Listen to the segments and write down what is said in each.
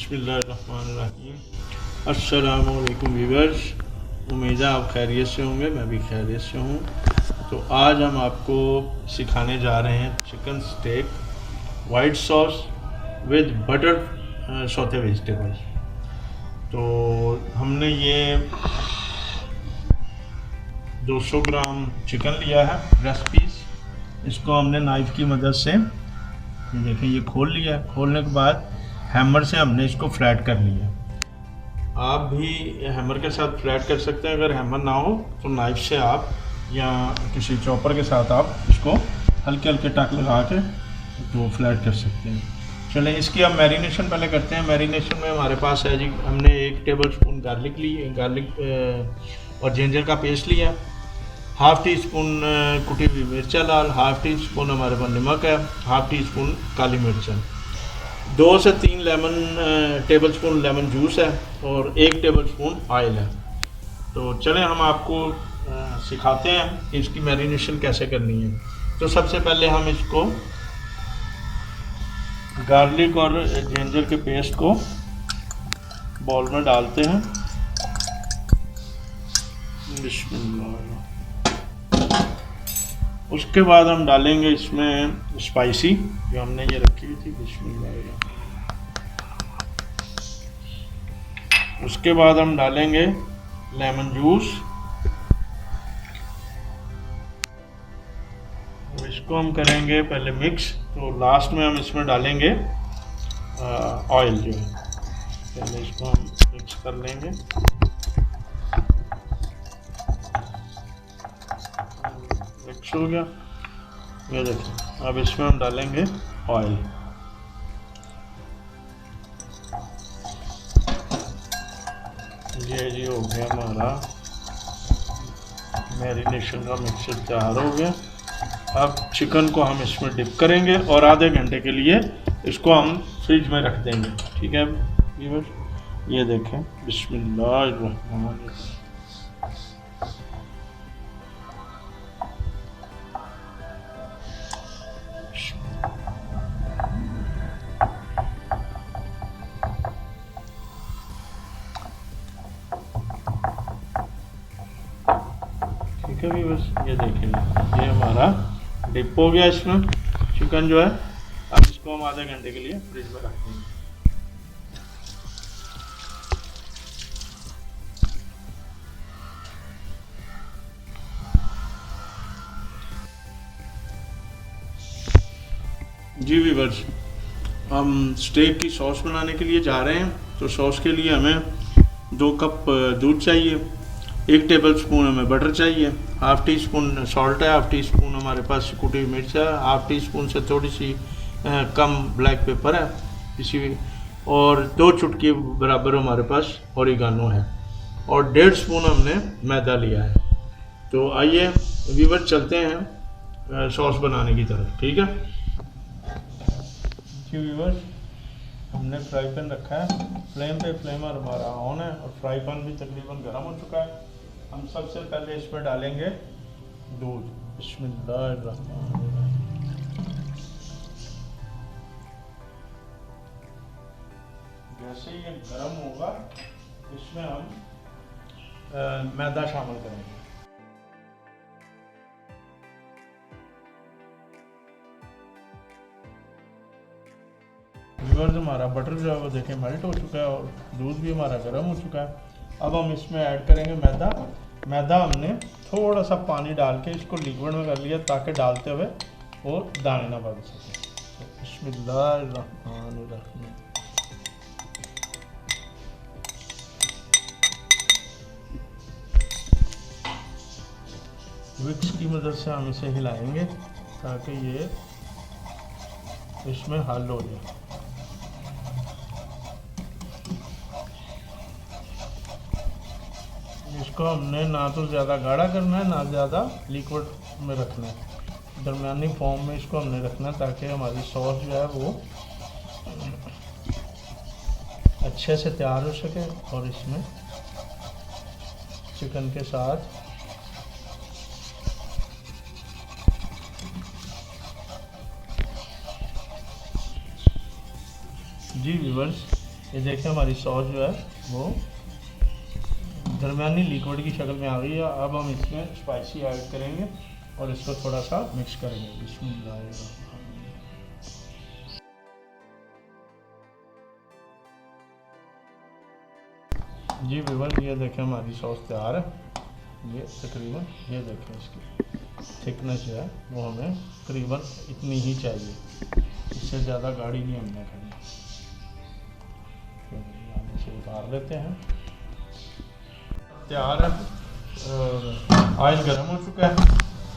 बिस्मिल्लाहिर्रहमानिर्रहीम। अस्सलामुअलैकुम व्यूअर्स, उम्मीद है आप खैरियत से होंगे, मैं भी खैरियत से हूँ। तो आज हम आपको सिखाने जा रहे हैं chicken steak white sauce with butter saute vegetables. तो हमने ये 200 ग्राम चिकन लिया है ब्रेस्ट पीस। इसको हमने नाइफ़ की मदद से देखें ये खोल लिया। खोलने के बाद हैमर से हमने इसको फ्लैट कर लिया। आप भी हैमर के साथ फ्लैट कर सकते हैं। अगर हैमर ना हो तो नाइफ से आप या किसी चॉपर के साथ आप इसको हल्के हल्के टक लगा के तो फ्लैट कर सकते हैं। चलें इसकी हम मैरिनेशन पहले करते हैं। मैरिनेशन में हमारे पास है जी, हमने 1 टेबल स्पून गार्लिक और जिंजर का पेस्ट लिया, हाफ़ टी स्पून कुटी हुई मिर्चा लाल, हाफ़ टी स्पून हमारे पास नमक है, हाफ़ टी स्पून काली मिर्च है, 2 से 3 टेबल स्पून लेमन जूस है और 1 टेबल स्पून ऑयल है। तो चलें हम आपको सिखाते हैं कि इसकी मैरिनेशन कैसे करनी है। तो सबसे पहले हम इसको गार्लिक और जिंजर के पेस्ट को बाउल में डालते हैं। बिस्मिल्लाह। उसके बाद हम डालेंगे इसमें स्पाइसी जो हमने ये रखी हुई थी। बिस्मिल्लाह। उसके बाद हम डालेंगे लेमन जूस। इसको हम करेंगे पहले मिक्स। तो लास्ट में हम इसमें डालेंगे ऑयल जो है। पहले इसको हम मिक्स कर लेंगे। मिक्स हो गया, ये देखिए। अब इसमें हम डालेंगे ऑयल। ये जी हो गया हमारा मैरिनेशन का मिक्सचर तैयार हो गया। अब चिकन को हम इसमें डिप करेंगे और आधे घंटे के लिए इसको हम फ्रिज में रख देंगे। ठीक है व्यूअर्स, ये देखें। बिस्मिल्लाहिर्रहमानिर्रहीम। ठीक है व्यूअर्स, ये देखें, ये हमारा डिप हो गया इसमें चिकन जो है। अब इसको हम आधे घंटे के लिए फ्रिज में रख देंगे। जी व्यूअर्स, हम स्टेक की सॉस बनाने के लिए जा रहे हैं। तो सॉस के लिए हमें 2 कप दूध चाहिए, 1 टेबल स्पून हमें बटर चाहिए, हाफ़ टी स्पून सॉल्ट है, हाफ़ टी स्पून हमारे पास कुटी हुई मिर्च है, हाफ़ टी स्पून से थोड़ी सी कम ब्लैक पेपर है इसी, और 2 चुटकी बराबर हमारे पास ओरिगानो है, और 1.5 स्पून हमने मैदा लिया है। तो आइए व्यूअर चलते हैं सॉस बनाने की तरफ। ठीक है जी व्यूअर्स, हमने फ्राई पैन रखा है फ्लेम पे। फ्लेमर हमारा ऑन है और फ्राई पैन भी तकरीबन गर्म हो चुका है। हम सबसे पहले इसमें डालेंगे दूध। बिस्मिल्लाहिर्रहमानिर्रहीम। जैसे ही ये गर्म होगा इसमें हम मैदा शामिल करेंगे। व्यूअर्स, हमारा बटर जो है वो देखें मेल्ट हो चुका है और दूध भी हमारा गर्म हो चुका है। अब हम इसमें ऐड करेंगे मैदा। मैदा हमने थोड़ा सा पानी डाल के इसको लिक्विड में कर लिया ताकि डालते हुए वो दाने ना बन सके। तो बिस्मिल्लाहिर्रहमानिर्रहीम। विक्स की मदद से हम इसे हिलाएंगे ताकि ये इसमें हल हो जाए। इसको हमने ना तो ज़्यादा गाढ़ा करना है ना ज़्यादा लिक्विड में रखना है, दरमियानी फॉर्म में इसको हमने रखना है ताकि हमारी सॉस जो है वो अच्छे से तैयार हो सके और इसमें चिकन के साथ जी व्यूअर्स, ये देखिए हमारी सॉस जो है वो दरमियानी लिक्विड की शक्ल में आ गई है। अब हम इसमें स्पाइसी ऐड करेंगे और इसको थोड़ा सा मिक्स करेंगे। बिस्मिल्लाह। जी व्यूअर, ये देखें हमारी सॉस तैयार है। ये तकरीबन ये देखें इसकी थिकनेस जो है वो हमें तकरीबन इतनी ही चाहिए, इससे ज़्यादा गाढ़ी नहीं हमने करनी। हम इसे उतार लेते हैं। तैयार है। ऑयल गर्म हो चुका है।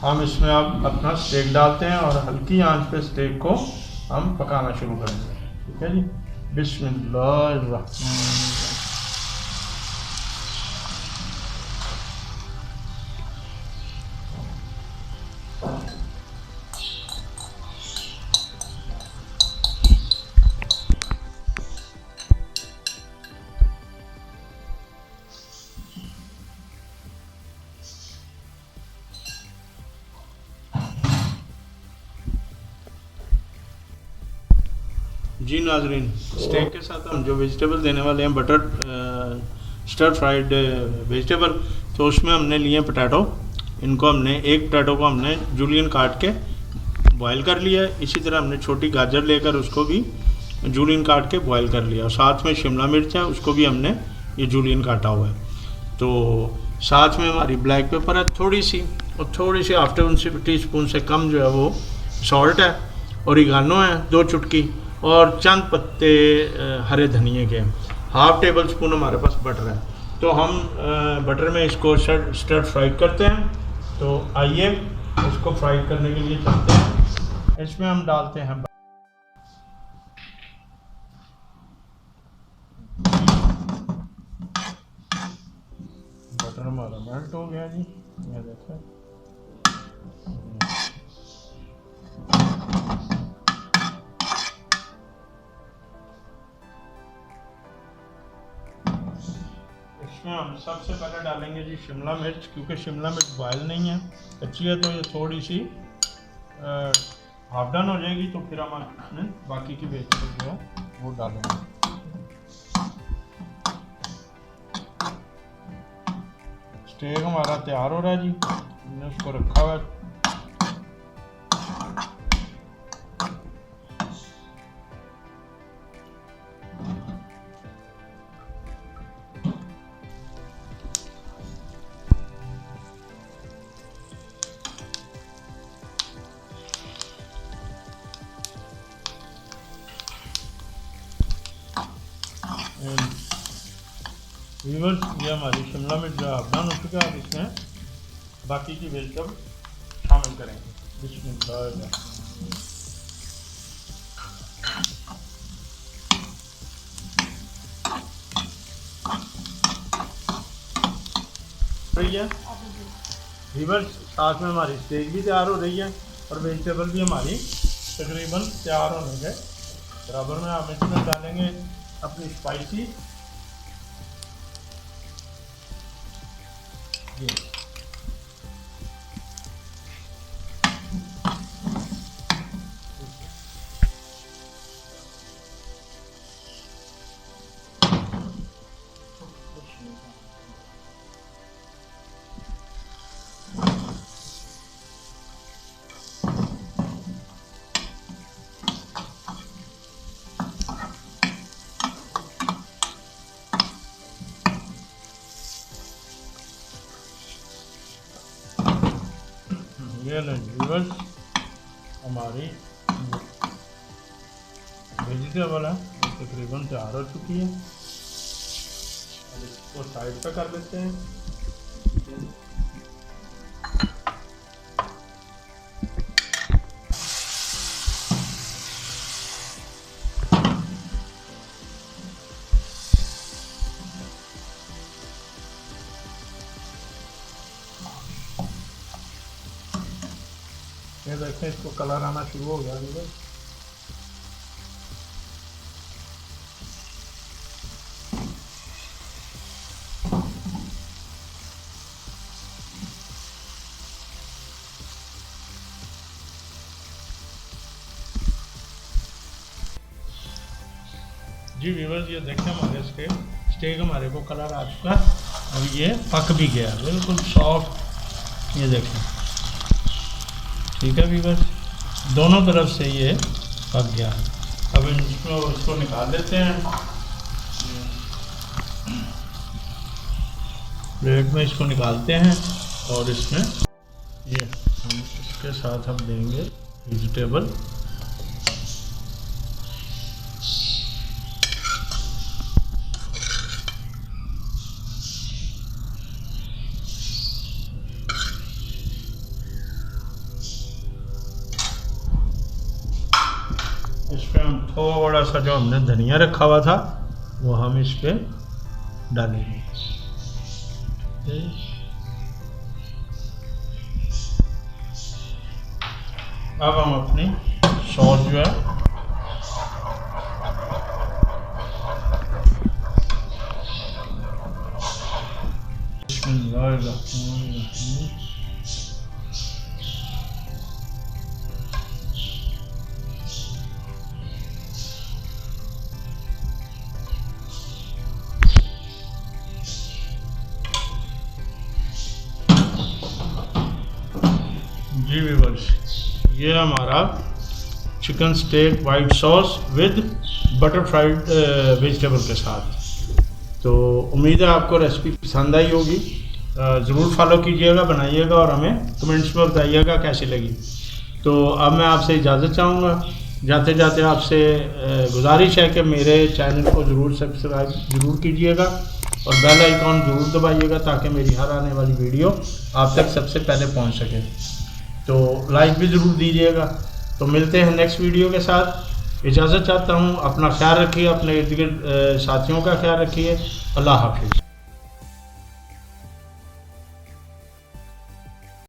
हम इसमें अब अपना स्टेक डालते हैं और हल्की आंच पे स्टेक को हम पकाना शुरू करेंगे। ठीक है जी, बिस्मिल्लाह। जी नाजरीन, स्टेक के साथ हम जो वेजिटेबल देने वाले हैं बटर स्टर फ्राइड वेजिटेबल, तो उसमें हमने लिए पोटैटो। इनको हमने एक पोटैटो को हमने जूलियन काट के बॉयल कर लिया है। इसी तरह हमने छोटी गाजर लेकर उसको भी जूलियन काट के बॉयल कर लिया। और साथ में शिमला मिर्च है, उसको भी हमने ये जूलियन काटा हुआ है। तो साथ में हमारी ब्लैक पेपर है थोड़ी सी, और थोड़ी सी आफ्टर 1 टीस्पून से कम जो है वो सॉल्ट है। ओरिगानो है 2 चुटकी, और चंद पत्ते हरे धनिए के। हाफ टेबल स्पून हमारे पास बटर है। तो हम बटर में इसको स्टर फ्राई करते हैं। तो आइए इसको फ्राई करने के लिए चलते हैं। इसमें हम डालते हैं बटर। हमारा मेल्ट हो गया जी, ये देखें। इसमें हम सबसे पहले डालेंगे जी शिमला मिर्च, क्योंकि शिमला मिर्च बॉयल नहीं है, कच्ची है, तो ये थोड़ी सी हाफ डन हो जाएगी। तो फिर हम इसमें बाकी की वेजिटेबल जो है वो डालेंगे। स्टेक हमारा तैयार हो रहा है जी, हमने उसको रखा हुआ है। व्यूअर्स, ये हमारी शिमला मिर्च जो डन हो चुका है। अब इसमें बाकी की वेजिटेबल शामिल करेंगे। बिस्मिल्लाह। रही है व्यूअर्स, साथ में हमारी स्टेक भी तैयार हो रही है और वेजिटेबल भी हमारी तकरीबन तैयार होने के बराबर में। हम इसमें डालेंगे अपनी स्पाइसी। ये व्यूअर्स, हमारी वेजिटेबल है तकरीबन तैयार हो चुकी है। अब इसको साइड पे कर लेते हैं। ये देखें, इसको कलर आना शुरू हो गया। जी व्यूअर्स, ये देखें हमारे स्टेक हमारे को कलर आ चुका और ये पक भी गया बिल्कुल सॉफ्ट, ये देखें। ठीक है व्यूअर्स, दोनों तरफ से ये पक गया। अब इसको निकाल लेते हैं प्लेट में, इसको निकालते हैं और इसमें ये हम इसके साथ हम देंगे वेजिटेबल। इस पर हम थोड़ा सा जो हमने धनिया रखा हुआ था वो हम इस पे डालेंगे। अब हम अपनी सॉस जो है जी व्यूअर्स, ये हमारा chicken steak white sauce with butter fried vegetable के साथ। तो उम्मीद है आपको रेसिपी पसंद आई होगी। ज़रूर फॉलो कीजिएगा, बनाइएगा और हमें कमेंट्स में बताइएगा कैसी लगी। तो अब मैं आपसे इजाज़त चाहूँगा। जाते जाते आपसे गुजारिश है कि मेरे चैनल को ज़रूर सब्सक्राइब ज़रूर कीजिएगा और बेल आइकॉन ज़रूर दबाइएगा ताकि मेरी हर आने वाली वीडियो आप तक सबसे पहले पहुँच सके। तो लाइक भी ज़रूर दीजिएगा। तो मिलते हैं नेक्स्ट वीडियो के साथ। इजाज़त चाहता हूँ, अपना ख्याल रखिए, अपने इर्द गिर्द साथियों का ख्याल रखिए। अल्लाह हाफिज़।